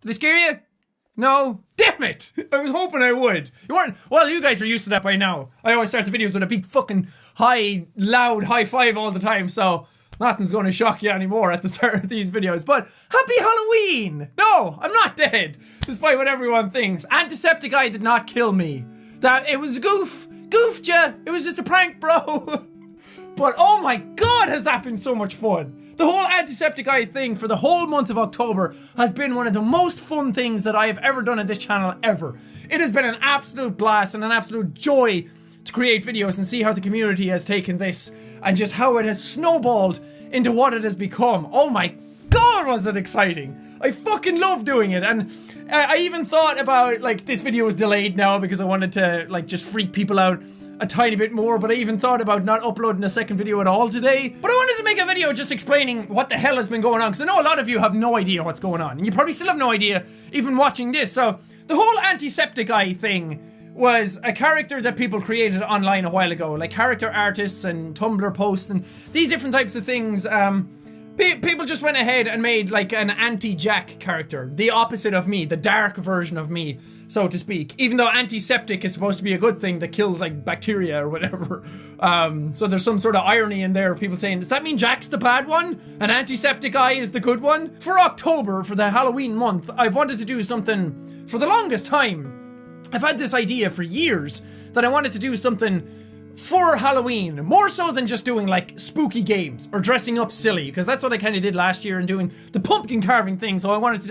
Did I scare you? No? Damn it! I was hoping I would. You weren't. Well, you guys are used to that by now. I always start the videos with a big fucking loud high five all the time, so nothing's going to shock you anymore at the start of these videos. But happy Halloween! No, I'm not dead, despite what everyone thinks. Jacksepticeye did not kill me. That it was a goof. Goofed ya. It was just a prank, bro. But oh my god, has that been so much fun. The whole Jacksepticeye thing for the whole month of October has been one of the most fun things that I have ever done on this channel ever. It has been an absolute blast and an absolute joy to create videos and see how the community has taken this and just how it has snowballed into what it has become. Oh my god, was it exciting. I fucking love doing it, and I even thought about, like, this video was delayed now because I wanted to, like, just freak people out a tiny bit more, but I even thought about not uploading a second video at all today. But I wanted to make a video just explaining what the hell has been going on, because I know a lot of you have no idea what's going on, and you probably still have no idea even watching this. So the whole Jacksepticeye thing was a character that people created online a while ago, like character artists and Tumblr posts and these different types of things. People just went ahead and made like an anti-Jack character, the opposite of me, the dark version of me, so to speak. Even though antiseptic is supposed to be a good thing that kills like bacteria or whatever. So there's some sort of irony in there, people saying, does that mean Jack's the bad one and Jacksepticeye is the good one? For October, for the Halloween month, I've wanted to do something for the longest time. I've had this idea for years that I wanted to do something for Halloween, more so than just doing like spooky games or dressing up silly, because that's what I kind of did last year and doing the pumpkin carving thing. So I wanted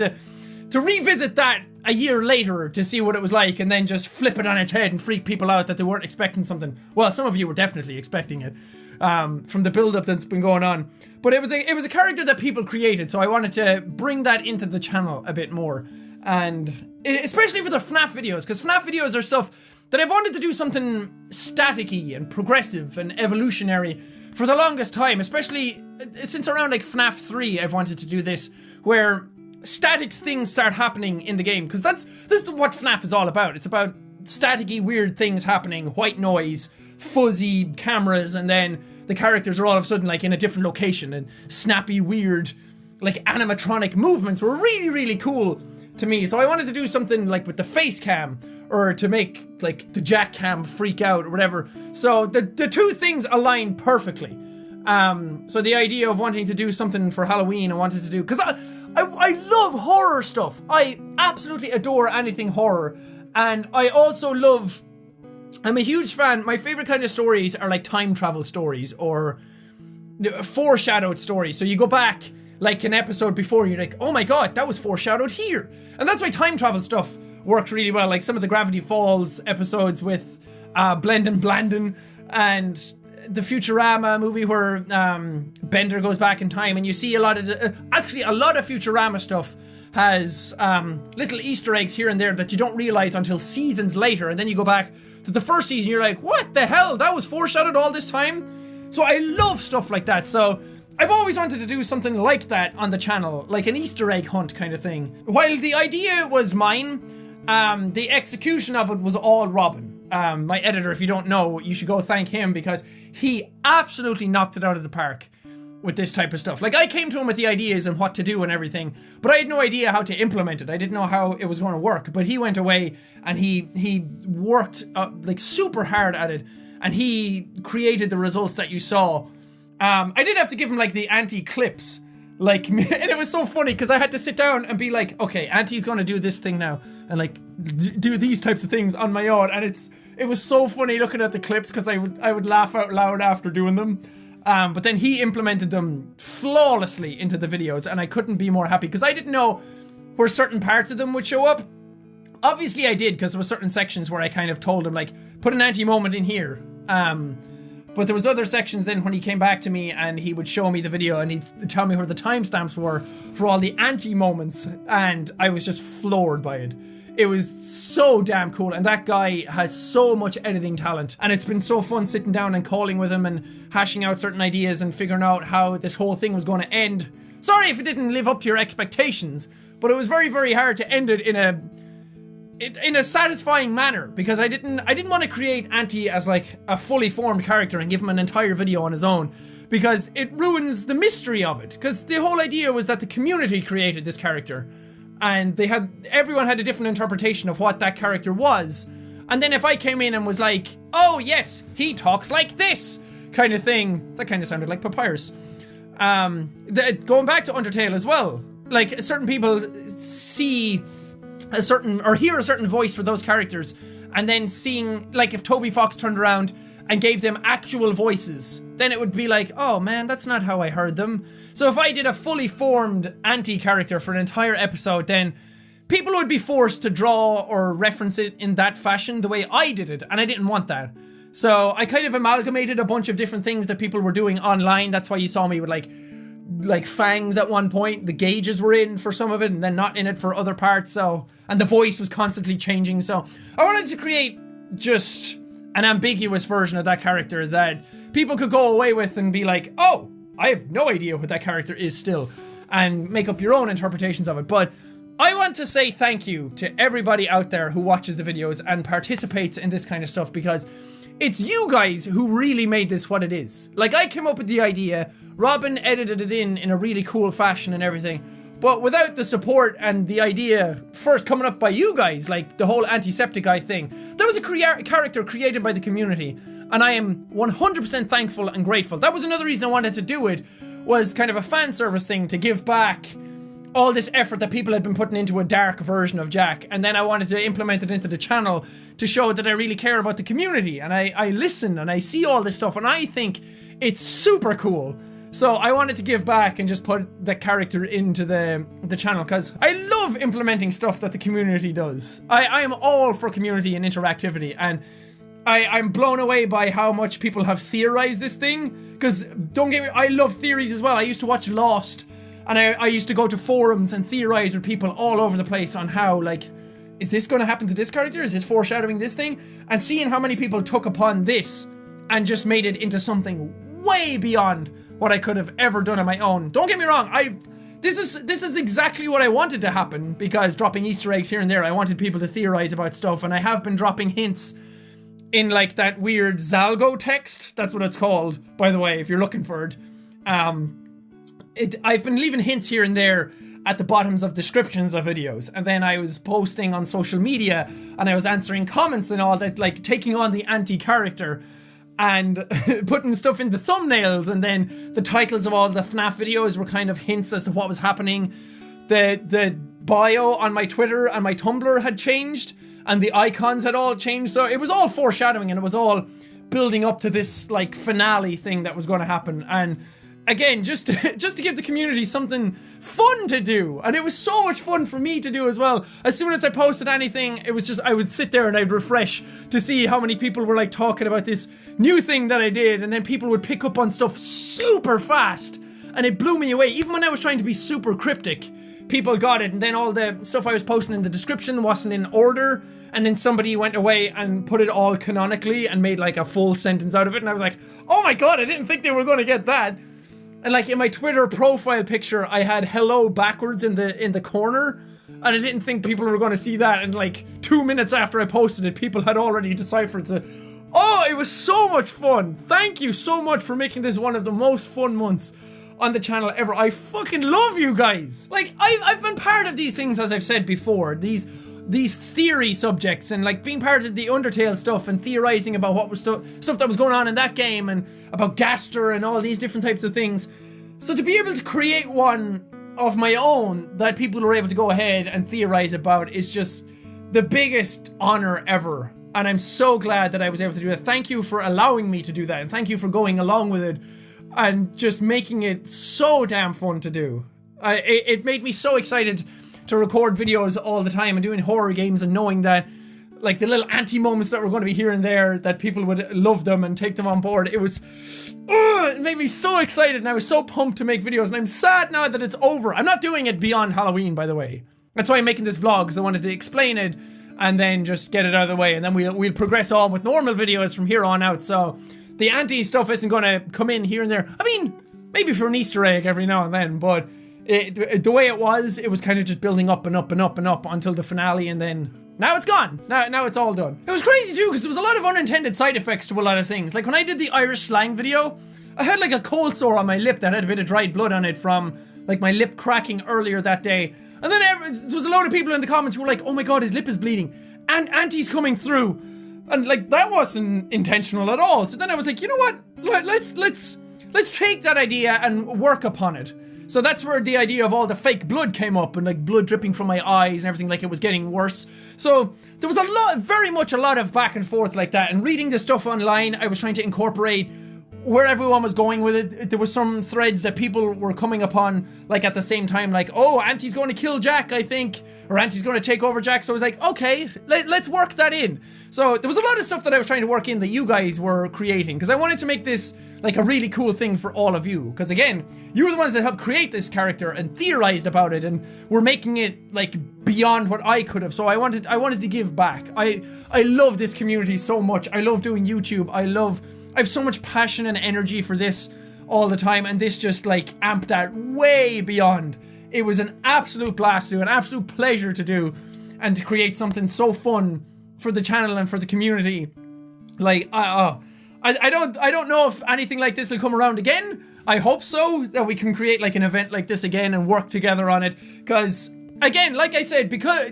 to revisit that a year later to see what it was like, and then just flip it on its head and freak people out that they weren't expecting something. Well, some of you were definitely expecting it from the build-up that's been going on, but it was a character that people created, so I wanted to bring that into the channel a bit more, and especially for the FNAF videos, because FNAF videos are stuff that I've wanted to do something staticky and progressive and evolutionary for the longest time, especially since around like FNAF 3 I've wanted to do this, where static things start happening in the game, because this is what FNAF is all about. It's about staticky weird things happening, white noise, fuzzy cameras, and then the characters are all of a sudden like in a different location, and snappy weird like animatronic movements were really, really cool to me. So I wanted to do something like with the face cam, or to make like the Jack cam freak out or whatever. So the two things align perfectly. So the idea of wanting to do something for Halloween, I wanted to do, because I love horror stuff. I absolutely adore anything horror, and I also love, I'm a huge fan, my favorite kind of stories are like time travel stories or foreshadowed stories. So you go back like an episode before, you're like, oh my god, that was foreshadowed here. And that's why time travel stuff works really well, like some of the Gravity Falls episodes with Blendin Blandin, and the Futurama movie where Bender goes back in time, and you see a lot of actually a lot of Futurama stuff has little Easter eggs here and there that you don't realize until seasons later, and then you go back to the first season, you're like, what the hell, that was foreshadowed all this time? So I love stuff like that. So I've always wanted to do something like that on the channel, like an Easter egg hunt kind of thing. While the idea was mine, the execution of it was all Robin. My editor, if you don't know, you should go thank him, because he absolutely knocked it out of the park with this type of stuff. Like, I came to him with the ideas and what to do and everything, but I had no idea how to implement it. I didn't know how it was going to work, but he went away and he worked like super hard at it, and he created the results that you saw. I did have to give him like the anti-clips, like, and it was so funny because I had to sit down and be like, okay, Auntie's gonna do this thing now, and like do these types of things on my own, and it was so funny looking at the clips because I would laugh out loud after doing them. But then he implemented them flawlessly into the videos, and I couldn't be more happy because I didn't know where certain parts of them would show up. Obviously I did, because there were certain sections where I kind of told him like, put an Auntie moment in here. But there was other sections then when he came back to me and he would show me the video and he'd tell me where the timestamps were for all the anti-moments, and I was just floored by it. It was so damn cool, and that guy has so much editing talent, and it's been so fun sitting down and calling with him and hashing out certain ideas and figuring out how this whole thing was going to end. Sorry if it didn't live up to your expectations, but it was very, very hard to end it in a satisfying manner, because I didn't want to create Auntie as like a fully formed character and give him an entire video on his own, because it ruins the mystery of it. Because the whole idea was that the community created this character, and everyone had a different interpretation of what that character was. And then if I came in and was like, oh yes, he talks like this kind of thing, that kind of sounded like Papyrus. Going back to Undertale as well, like certain people see a certain, or hear a certain voice for those characters, and then seeing, like if Toby Fox turned around and gave them actual voices, then it would be like, oh man, that's not how I heard them. So if I did a fully formed anti-character for an entire episode, then people would be forced to draw or reference it in that fashion the way I did it, and I didn't want that. So I kind of amalgamated a bunch of different things that people were doing online. That's why you saw me with like fangs at one point. The gauges were in for some of it and then not in it for other parts. So, and the voice was constantly changing. So I wanted to create just an ambiguous version of that character that people could go away with and be like, oh, I have no idea what that character is still, and make up your own interpretations of it. But I want to say thank you to everybody out there who watches the videos and participates in this kind of stuff, because it's you guys who really made this what it is. Like, I came up with the idea, Robin edited it in a really cool fashion and everything, but without the support and the idea first coming up by you guys, like the whole Jacksepticeye thing, that was a character created by the community, and I am 100% thankful and grateful. That was another reason I wanted to do it, was kind of a fan service thing to give back all this effort that people had been putting into a dark version of Jack, and then I wanted to implement it into the channel to show that I really care about the community, and I listen and I see all this stuff and I think it's super cool. So I wanted to give back and just put the character into the channel, because I love implementing stuff that the community does. I am all for community and interactivity, and I'm blown away by how much people have theorized this thing, because don't get me, I love theories as well. I used to watch Lost, and I used to go to forums and theorize with people all over the place on how, like, is this going to happen to this character? Is this foreshadowing this thing? And seeing how many people took upon this and just made it into something way beyond what I could have ever done on my own. Don't get me wrong, this is exactly what I wanted to happen, because dropping Easter eggs here and there, I wanted people to theorize about stuff, and I have been dropping hints in like that weird Zalgo text. That's what it's called, by the way, if you're looking for it. I've been leaving hints here and there at the bottoms of descriptions of videos, and then I was posting on social media and I was answering comments and all that, like taking on the anti-character and putting stuff in the thumbnails, and then the titles of all the FNAF videos were kind of hints as to what was happening. The bio on my Twitter and my Tumblr had changed, and the icons had all changed, so it was all foreshadowing, and it was all building up to this like finale thing that was going to happen. And again, just to give the community something fun to do. And it was so much fun for me to do as well. As soon as I posted anything, it was just, I would sit there and I'd refresh to see how many people were like talking about this new thing that I did, and then people would pick up on stuff super fast, and it blew me away. Even when I was trying to be super cryptic, people got it, and then all the stuff I was posting in the description wasn't in order, and then somebody went away and put it all canonically and made like a full sentence out of it, and I was like, oh my god, I didn't think they were going to get that. And like in my Twitter profile picture, I had hello backwards in the corner, and I didn't think people were going to see that, and like 2 minutes after I posted it, people had already deciphered it. Oh, it was so much fun. Thank you so much for making this one of the most fun months on the channel ever. I fucking love you guys. Like, I've been part of these things, as I've said before, these theory subjects, and like being part of the Undertale stuff and theorizing about what was stuff that was going on in that game, and about Gaster and all these different types of things. So to be able to create one of my own that people were able to go ahead and theorize about is just the biggest honor ever. And I'm so glad that I was able to do that. Thank you for allowing me to do that, and thank you for going along with it and just making it so damn fun to do. It made me so excited to record videos all the time and doing horror games, and knowing that like the little anti-moments that were going to be here and there, that people would love them and take them on board. It made me so excited, and I was so pumped to make videos, and I'm sad now that it's over. I'm not doing it beyond Halloween, by the way. That's why I'm making this vlog, because I wanted to explain it and then just get it out of the way, and then we'll progress on with normal videos from here on out. So the anti stuff isn't going to come in here and there. I mean, maybe for an Easter egg every now and then, but the way it was kind of just building up and up and up and up until the finale, and then now it's gone. Now it's all done. It was crazy too, because there was a lot of unintended side effects to a lot of things. Like when I did the Irish slang video, I had like a cold sore on my lip that had a bit of dried blood on it from like my lip cracking earlier that day. And then there was a load of people in the comments who were like, oh my god, his lip is bleeding. And Auntie's coming through. And like, that wasn't intentional at all. So then I was like, you know what? Let's take that idea and work upon it. So that's where the idea of all the fake blood came up, and like blood dripping from my eyes and everything, like it was getting worse. So there was very much a lot of back and forth like that. And reading the stuff online, I was trying to incorporate where everyone was going with it. There were some threads that people were coming upon, like at the same time, like, oh, Auntie's going to kill Jack, I think, or Auntie's going to take over Jack. So I was like, okay, let's work that in. So there was a lot of stuff that I was trying to work in that you guys were creating, because I wanted to make this like a really cool thing for all of you. Because again, you were the ones that helped create this character and theorized about it, and were making it like beyond what I could have. So I wanted to give back. I love this community so much. I love doing YouTube. I have so much passion and energy for this all the time, and this just like amped that way beyond. It was an absolute blast to do, an absolute pleasure to do, and to create something so fun for the channel and for the community. Like, I don't know if anything like this will come around again. I hope so, that we can create like an event like this again and work together on it. Because again, like I said, because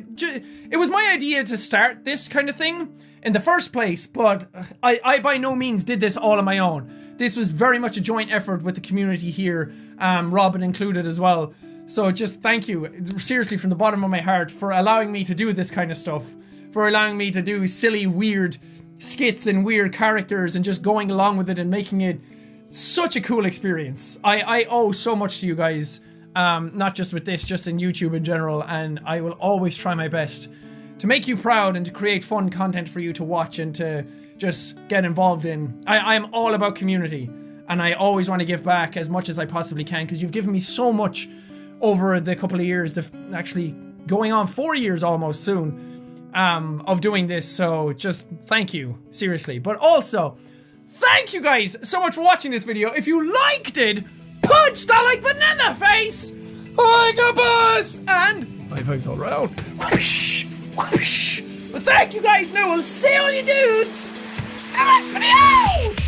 it was my idea to start this kind of thing in the first place, but I by no means did this all on my own. This was very much a joint effort with the community here, Robin included as well. So just thank you, seriously, from the bottom of my heart, for allowing me to do this kind of stuff, for allowing me to do silly, weird skits and weird characters and just going along with it and making it such a cool experience. I owe so much to you guys, not just with this, just in YouTube in general, and I will always try my best to make you proud and to create fun content for you to watch and to just get involved in. I'm all about community, and I always want to give back as much as I possibly can, because you've given me so much over the couple of years, actually going on 4 years almost soon, of doing this. So just thank you, seriously. But also, thank you guys so much for watching this video. If you liked it, punch that like button in the face! Like a boss! And high fives all around. Whoosh! Whoosh! But thank you guys, now we'll see all you dudes in the next video!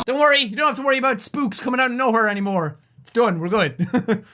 Don't worry, you don't have to worry about spooks coming out of nowhere anymore. It's done, we're good.